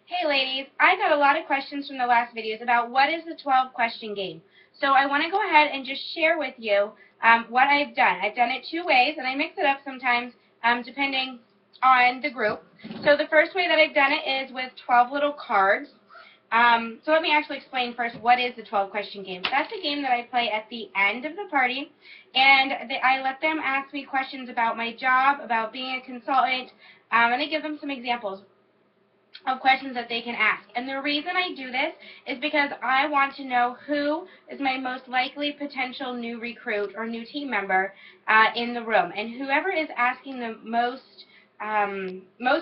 Hey ladies, I got a lot of questions from the last videos about what is the 12 question game. So I want to go ahead and just share with you what I've done. I've done it two ways, and I mix it up sometimes depending on the group. So the first way that I've done it is with 12 little cards. So let me actually explain first what is the 12 question game. That's a game that I play at the end of the party, and I let them ask me questions about my job, about being a consultant, and I give them some examples of questions that they can ask. And the reason I do this is because I want to know who is my most likely potential new recruit or new team member in the room. And whoever is asking the most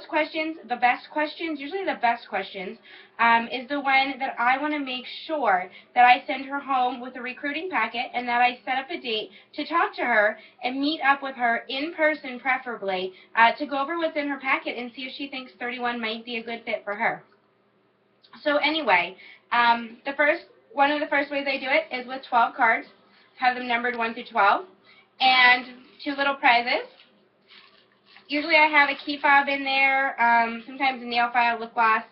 questions, the best questions, usually the best questions, is the one that I want to make sure that I send her home with a recruiting packet and that I set up a date to talk to her and meet up with her in person preferably to go over what's in her packet and see if she thinks 31 might be a good fit for her. So anyway, one of the first ways I do it is with 12 cards, have them numbered 1 through 12, and 2 little prizes. Usually I have a key fob in there, sometimes a nail file, lip gloss,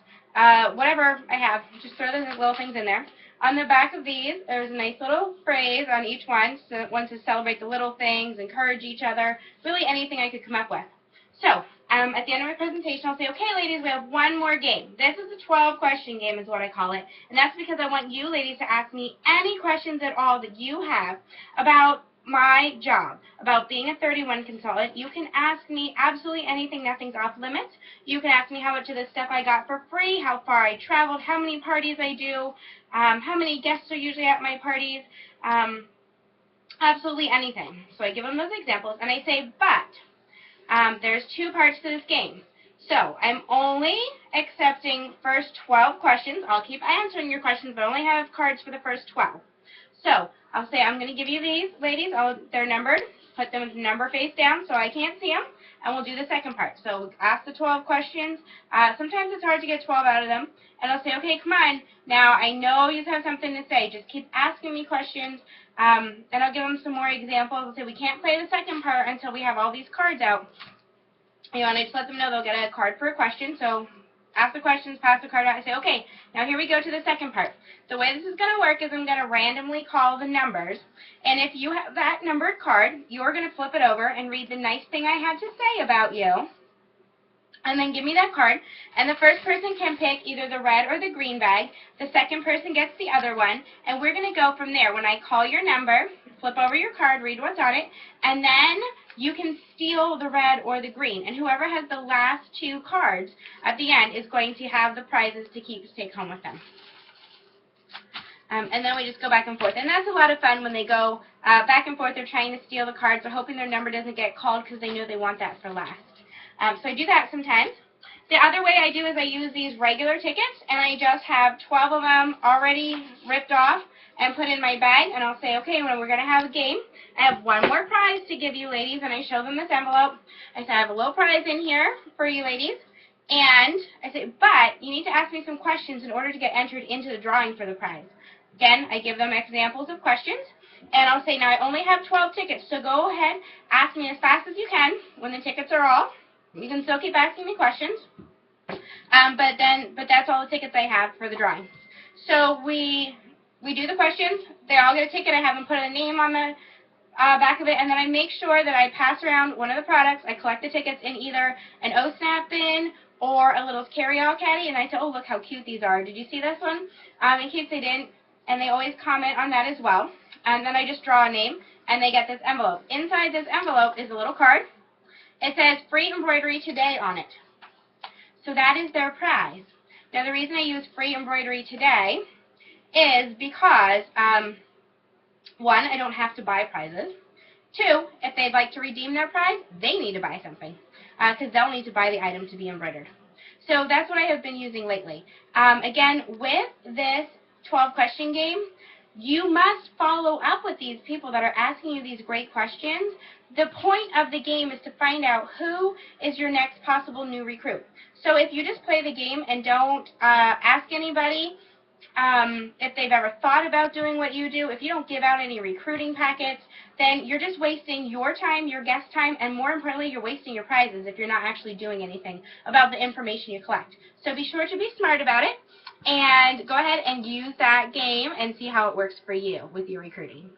whatever I have. Just throw those little things in there. On the back of these, there's a nice little phrase on each one. So one to celebrate the little things, encourage each other, really anything I could come up with. So at the end of my presentation, I'll say, okay, ladies, we have one more game. This is a 12-question game is what I call it. And that's because I want you ladies to ask me any questions at all that you have about my job, about being a 31 consultant. You can ask me absolutely anything. Nothing's off limits. You can ask me how much of this stuff I got for free, how far I traveled, how many parties I do, how many guests are usually at my parties, absolutely anything. So I give them those examples, and I say, but there's 2 parts to this game. So I'm only accepting first 12 questions. I'll keep answering your questions, but I only have cards for the first 12. So I'll say I'm going to give you these, ladies. They're numbered. Put them number face down so I can't see them, and we'll do the second part. So ask the 12 questions. Sometimes it's hard to get 12 out of them, and I'll say, okay, come on. Now I know you have something to say. Just keep asking me questions, and I'll give them some more examples. I'll say we can't play the second part until we have all these cards out. And I just let them know they'll get a card for a question. So ask the questions, pass the card out, and say, okay, now here we go to the second part. The way this is going to work is I'm going to randomly call the numbers, and if you have that numbered card, you're going to flip it over and read the nice thing I had to say about you, and then give me that card, and the first person can pick either the red or the green bag. The second person gets the other one, and we're going to go from there. When I call your number, flip over your card, read what's on it, and then you can steal the red or the green, and whoever has the last 2 cards at the end is going to have the prizes to take home with them. And then we just go back and forth. And that's a lot of fun when they go back and forth. They're trying to steal the cards. They're hoping their number doesn't get called because they know they want that for last. So I do that sometimes. The other way I do is I use these regular tickets, and I just have 12 of them already ripped off and put in my bag. And I'll say, okay, when we're going to have a game, I have one more prize to give you ladies. And I show them this envelope. I say, I have a little prize in here for you ladies. And I say, but you need to ask me some questions in order to get entered into the drawing for the prize. Again, I give them examples of questions, and I'll say, now I only have 12 tickets, so go ahead, ask me as fast as you can when the tickets are off. You can still keep asking me questions, but that's all the tickets I have for the drawing. So we do the questions. They all get a ticket. I have them put a name on the back of it, and then I make sure that I pass around one of the products. I collect the tickets in either an O-Snap bin or a little carry-all caddy, and I say, oh, look how cute these are. Did you see this one? In case they didn't, and they always comment on that as well. And then I just draw a name, and they get this envelope. Inside this envelope is a little card. It says free embroidery today on it. So that is their prize. Now the reason I use free embroidery today is because, 1, I don't have to buy prizes. 2, if they'd like to redeem their prize, they need to buy something because they'll need to buy the item to be embroidered. So that's what I have been using lately. Again, with this 12-question game, you must follow up with these people that are asking you these great questions. The point of the game is to find out who is your next possible new recruit. So if you just play the game and don't ask anybody, if they've ever thought about doing what you do. If you don't give out any recruiting packets, then you're just wasting your time, your guest time, and more importantly, you're wasting your prizes if you're not actually doing anything about the information you collect. So be sure to be smart about it, and go ahead and use that game and see how it works for you with your recruiting.